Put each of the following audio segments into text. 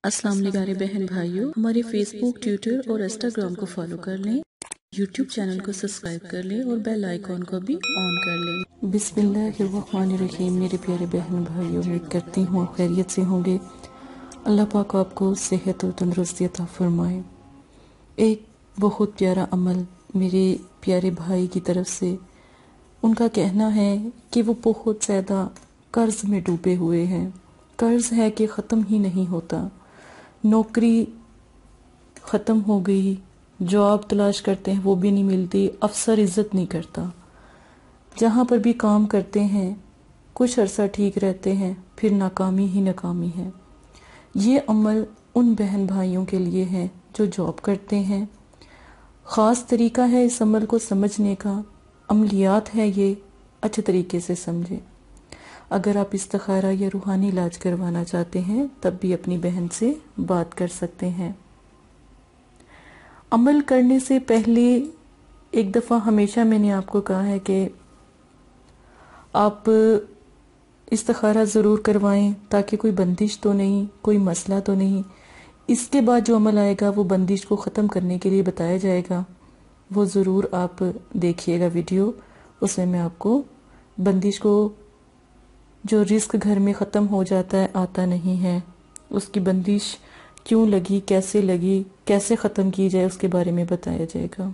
السلام علیکم پیارے بہن بھائیوں، ہمارے فیس بک، ٹویٹر اور انسٹاگرام کو فالو کر لیں، یوٹیوب چینل کو سبسکرائب کر لیں اور بیل آئیکن کو بھی آن کر لیں۔ بسم اللہ الرحمن الرحیم۔ میرے پیارے بہن بھائیوں، امید کرتی ہوں خیریت سے ہوں گے۔ اللہ پاک آپ کو صحت اور تندرستی عطا فرمائے۔ ایک بہت پیارا عمل میرے پیارے بھائی کی طرف سے، ان کا کہنا ہے کہ وہ بہت زیادہ قرض میں ڈوبے ہوئے ہیں۔ قرض ہے کہ ختم ہی نہیں ہوتا، نوکری ختم ہو گئی، جاب تلاش کرتے ہیں وہ بھی نہیں ملتی، افسر عزت نہیں کرتا، جہاں پر بھی کام کرتے ہیں کچھ عرصہ ٹھیک رہتے ہیں، پھر ناکامی ہی ناکامی ہے۔ یہ عمل ان بہن بھائیوں کے لیے ہے جو جاب کرتے ہیں۔ خاص طریقہ ہے اس عمل کو سمجھنے کا، عملیات ہے یہ، اچھے طریقے سے سمجھیں۔ اگر آپ استخارہ یا روحانی علاج کروانا چاہتے ہیں تب بھی اپنی بہن سے بات کر سکتے ہیں۔ عمل کرنے سے پہلے ایک دفعہ ہمیشہ میں نے آپ کو کہا ہے کہ آپ استخارہ ضرور کروائیں، تاکہ کوئی بندش تو نہیں، کوئی مسئلہ تو نہیں۔ اس کے بعد جو عمل آئے گا وہ بندش کو ختم کرنے کے لیے بتایا جائے گا، وہ ضرور آپ دیکھیے گا ویڈیو، اس میں آپ کو بندش کو، جو رزق گھر میں ختم ہو جاتا ہے، آتا نہیں ہے، اس کی بندش کیوں لگی، کیسے ختم کی جائے، اس کے بارے میں بتایا جائے گا۔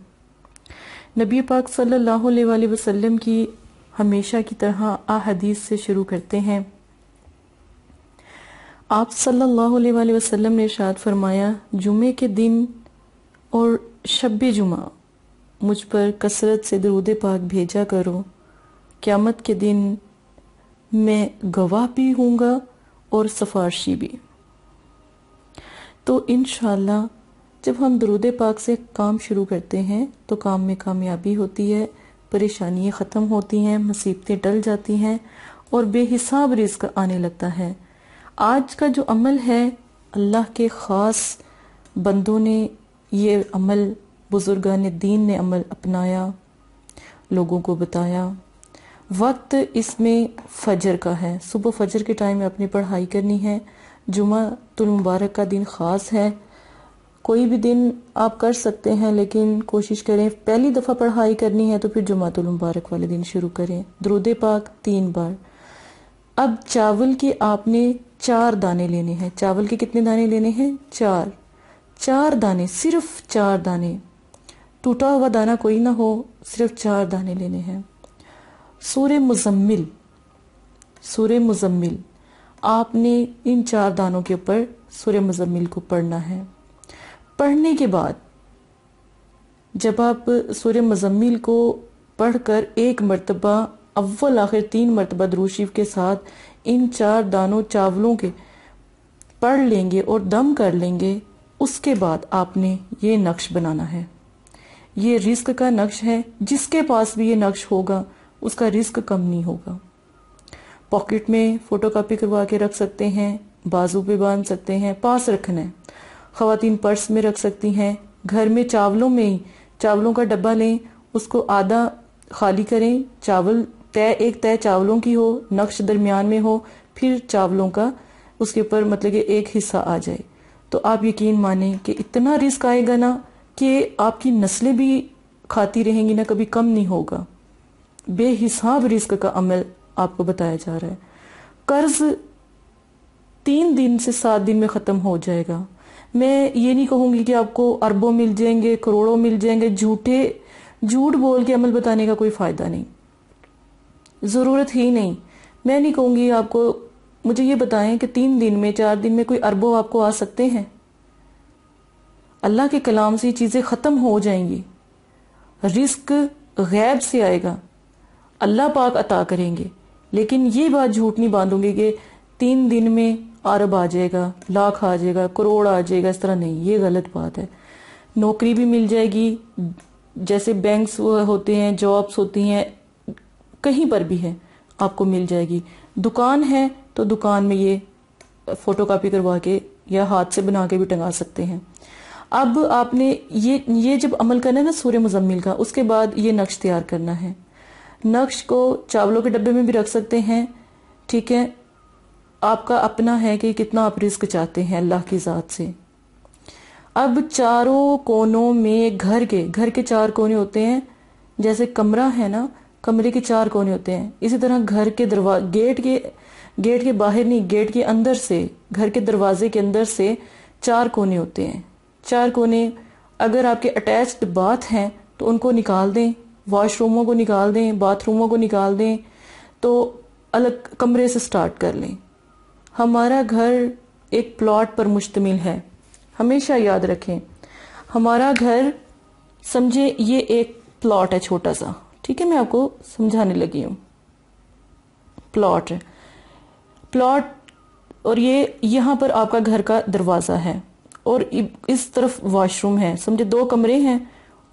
نبی پاک صلی اللہ علیہ وآلہ وسلم کی ہمیشہ کی طرح احادیث سے شروع کرتے ہیں۔ آپ صلی اللہ علیہ وآلہ وسلم نے ارشاد فرمایا، جمعے کے دن اور شب جمعہ مجھ پر کثرت سے درود پاک بھیجا کرو، قیامت کے دن میں گواہ بھی ہوں گا اور سفارشی بھی۔ تو انشاءاللہ جب ہم درود پاک سے کام شروع کرتے ہیں تو کام میں کامیابی ہوتی ہے، پریشانیاں ختم ہوتی ہیں، مصیبتیں ٹل جاتی ہیں اور بے حساب رزق آنے لگتا ہے۔ آج کا جو عمل ہے، اللہ کے خاص بندوں نے یہ عمل، بزرگان دین نے عمل اپنایا، لوگوں کو بتایا۔ وقت اس میں فجر کا ہے، صبح فجر کے ٹائم میں اپنی پڑھائی کرنی ہے۔ جمعہ المبارک کا دن خاص ہے، کوئی بھی دن آپ کر سکتے ہیں، لیکن کوشش کریں پہلی دفعہ پڑھائی کرنی ہے تو پھر جمعہ المبارک والے دن شروع کریں۔ درود پاک 3 بار۔ اب چاول کے آپ نے 4 دانے لینے ہیں۔ چاول کے کتنے دانے لینے ہیں؟ 4 دانے، صرف 4 دانے، ٹوٹا ہوا دانہ کوئی نہ ہو، صرف 4 دانے لینے ہیں۔ سورہ مزمل آپ نے ان 4 دانوں کے اوپر سورہ مزمل کو پڑھنا ہے۔ پڑھنے کے بعد جب آپ سورہ مزمل کو پڑھ کر ایک مرتبہ اول آخر 3 مرتبہ درود شریف کے ساتھ ان 4 دانوں چاولوں کے پڑھ لیں گے اور دم کر لیں گے، اس کے بعد آپ نے یہ نقش بنانا ہے۔ یہ رزق کا نقش ہے، جس کے پاس بھی یہ نقش ہوگا اس کا رزق کم نہیں ہوگا۔ پاکٹ میں فوٹو کاپی کروا کے رکھ سکتے ہیں، بازو پہ باندھ سکتے ہیں، پاس رکھنا ہے۔ خواتین پرس میں رکھ سکتی ہیں، گھر میں چاولوں کا ڈبہ لیں، اس کو آدھا خالی کریں، چاول ایک تہ چاولوں کی ہو، نقش درمیان میں ہو، پھر چاولوں کا اس کے اوپر مطلب کہ ایک حصہ آ جائے، تو آپ یقین مانیں کہ اتنا رزق آئے گا نا کہ آپ کی نسلیں بھی کھاتی رہیں گی نا، کبھی کم نہیں ہوگا۔ بے حساب رزق کا عمل آپ کو بتایا جا رہا ہے۔ قرض 3 دن سے 7 دن میں ختم ہو جائے گا۔ میں یہ نہیں کہوں گی کہ آپ کو اربوں مل جائیں گے، کروڑوں مل جائیں گے، جھوٹ بول کے عمل بتانے کا کوئی فائدہ نہیں، ضرورت ہی نہیں۔ میں نہیں کہوں گی آپ کو، مجھے یہ بتائیں کہ 3 دن میں 4 دن میں کوئی اربوں آپ کو آ سکتے ہیں؟ اللہ کے کلام سے یہ چیزیں ختم ہو جائیں گی، رزق غیب سے آئے گا، اللہ پاک عطا کریں گے۔ لیکن یہ بات جھوٹ نہیں باندھوں گی کہ 3 دن میں ارب آ جائے گا، لاکھ آ جائے گا، کروڑ آ جائے گا، اس طرح نہیں، یہ غلط بات ہے۔ نوکری بھی مل جائے گی، جیسے بینکس ہوتے ہیں، جابس ہوتی ہیں، کہیں پر بھی ہے آپ کو مل جائے گی۔ دکان ہے تو دکان میں یہ فوٹو کاپی کروا کے یا ہاتھ سے بنا کے بھی ٹنگا سکتے ہیں۔ اب آپ نے یہ جب عمل کرنا ہے نا سورہ مزمل کا، اس کے بعد یہ نقش تیار کرنا ہے۔ نقش کو چاولوں کے ڈبے میں بھی رکھ سکتے ہیں، ٹھیک ہے، آپ کا اپنا ہے کہ کتنا آپ رزق چاہتے ہیں اللہ کی ذات سے۔ اب چاروں کونوں میں گھر کے 4 کونے ہوتے ہیں، جیسے کمرہ ہے نا، کمرے کے 4 کونے ہوتے ہیں، اسی طرح گھر کے گیٹ کے باہر نہیں، گیٹ کے اندر سے، گھر کے دروازے کے اندر سے 4 کونے ہوتے ہیں۔ 4 کونے اگر آپ کے اٹیچڈ باتھ ہیں تو ان کو نکال دیں، واش روموں کو نکال دیں، باتھ روموں کو نکال دیں، تو الگ کمرے سے سٹارٹ کر لیں۔ ہمارا گھر ایک پلاٹ پر مشتمل ہے، ہمیشہ یاد رکھیں، ہمارا گھر سمجھے یہ ایک پلاٹ ہے چھوٹا سا، ٹھیک ہے، میں آپ کو سمجھانے لگی ہوں۔ پلاٹ اور یہ یہاں پر آپ کا گھر کا دروازہ ہے، اور اس طرف واش روم ہے، سمجھے 2 کمرے ہیں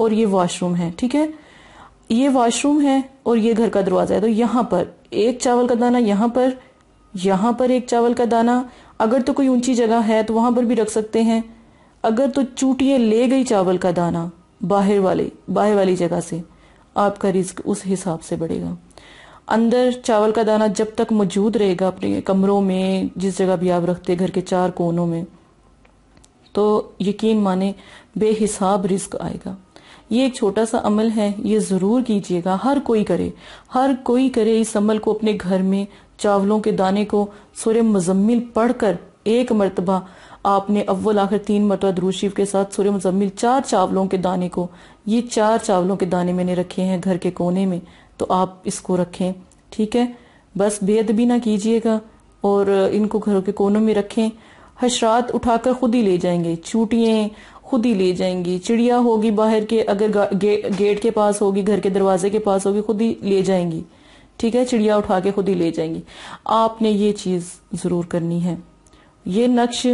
اور یہ واش روم ہے، ٹھیک ہے، یہ واش روم ہے اور یہ گھر کا دروازہ ہے۔ تو یہاں پر ایک چاول کا دانہ، یہاں پر ایک چاول کا دانہ، اگر تو کوئی اونچی جگہ ہے تو وہاں پر بھی رکھ سکتے ہیں، اگر تو چوٹیے لے گئی چاول کا دانہ باہر والی جگہ سے، آپ کا رزق اس حساب سے بڑھے گا۔ اندر چاول کا دانہ جب تک موجود رہے گا اپنے کمروں میں، جس جگہ بھی آپ رکھتے گھر کے 4 کونوں میں، تو یقین مانے بے حساب رزق آئے گا۔ یہ ایک چھوٹا سا عمل ہے، یہ ضرور کیجئے گا، ہر کوئی کرے اس عمل کو اپنے گھر میں۔ چاولوں کے دانے کو سورہ مزمل پڑھ کر ایک مرتبہ آپ نے اول آخر 3 مرتبہ درود شریف کے ساتھ سورہ مزمل 4 چاولوں کے دانے کو، یہ 4 چاولوں کے دانے میں نے رکھے ہیں گھر کے کونے میں، تو آپ اس کو رکھیں، ٹھیک ہے، بس بے ادبی نہ کیجئے گا اور ان کو گھروں کے کونوں میں رکھیں۔ حشرات اٹھا کر خود ہی لے جائیں گے، چوٹیاں خود ہی لے جائیں گی، چڑیا ہوگی باہر کے، اگر گیٹ کے پاس ہوگی، گھر کے دروازے کے پاس ہوگی، خود ہی لے جائیں گی، ٹھیک ہے، چڑیا اٹھا کے خود ہی لے جائیں گی۔ آپ نے یہ چیز ضرور کرنی ہے۔ یہ نقش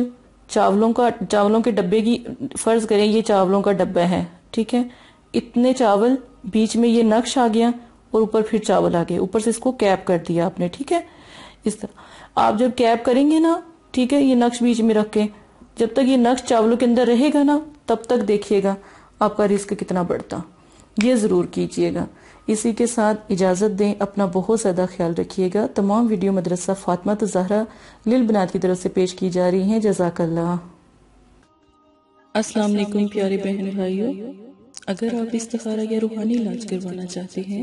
چاولوں کے ڈبے کی، فرض کریں یہ چاولوں کا ڈبہ ہے، ٹھیک ہے، اتنے چاول، بیچ میں یہ نقش آ گیا اور اوپر پھر چاول آ گئے، اوپر سے اس کو کیپ کر دیا آپ نے، ٹھیک ہے، اس طرح آپ جب کیپ کریں گے نا، ٹھیک ہے، یہ نقش بیچ میں رکھ کے، جب تک یہ نقش چاولوں کے اندر رہے گا نا، تب تک دیکھیے گا آپ کا رزق کتنا بڑھتا، یہ ضرور کیجئے گا۔ اسی کے ساتھ اجازت دیں، اپنا بہت زیادہ خیال رکھیے گا۔ تمام ویڈیو مدرسہ فاطمہ الزہرا للبنات کی طرف سے پیش کی جا رہی ہیں، جزاک اللہ۔ السلام علیکم پیارے بہن بھائیوں، اگر آپ استخارہ یا روحانی علاج کروانا چاہتے ہیں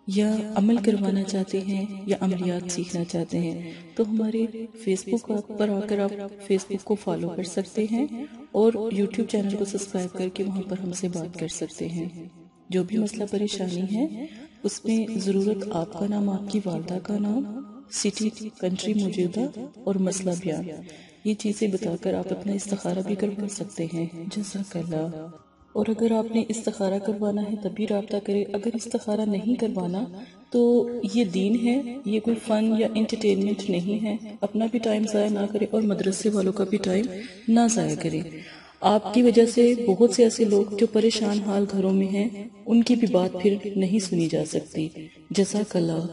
یا عمل کروانا چاہتے ہیں یا عملیات سیکھنا چاہتے ہیں تو ہمارے فیس بک پر آ کر آپ فیس بک کو فالو کر سکتے ہیں اور یوٹیوب چینل کو سبسکرائب کر کے وہاں پر ہم سے بات کر سکتے ہیں۔ جو بھی مسئلہ پریشانی ہے اس میں ضرورت آپ کا نام، آپ کی والدہ کا نام، سٹی، کنٹری موجودہ اور مسئلہ بیان، یہ چیزیں بتا کر آپ اپنا استخارہ بھی کروا سکتے ہیں۔ جزاک اللہ۔ اور اگر آپ نے استخارہ کروانا ہے تبھی رابطہ کرے، اگر استخارہ نہیں کروانا تو یہ دین ہے، یہ کوئی فن یا انٹرٹینمنٹ نہیں ہے، اپنا بھی ٹائم ضائع نہ کرے اور مدرسے والوں کا بھی ٹائم نہ ضائع کرے۔ آپ کی وجہ سے بہت سے ایسے لوگ جو پریشان حال گھروں میں ہیں، ان کی بھی بات پھر نہیں سنی جا سکتی۔ جزاک اللہ۔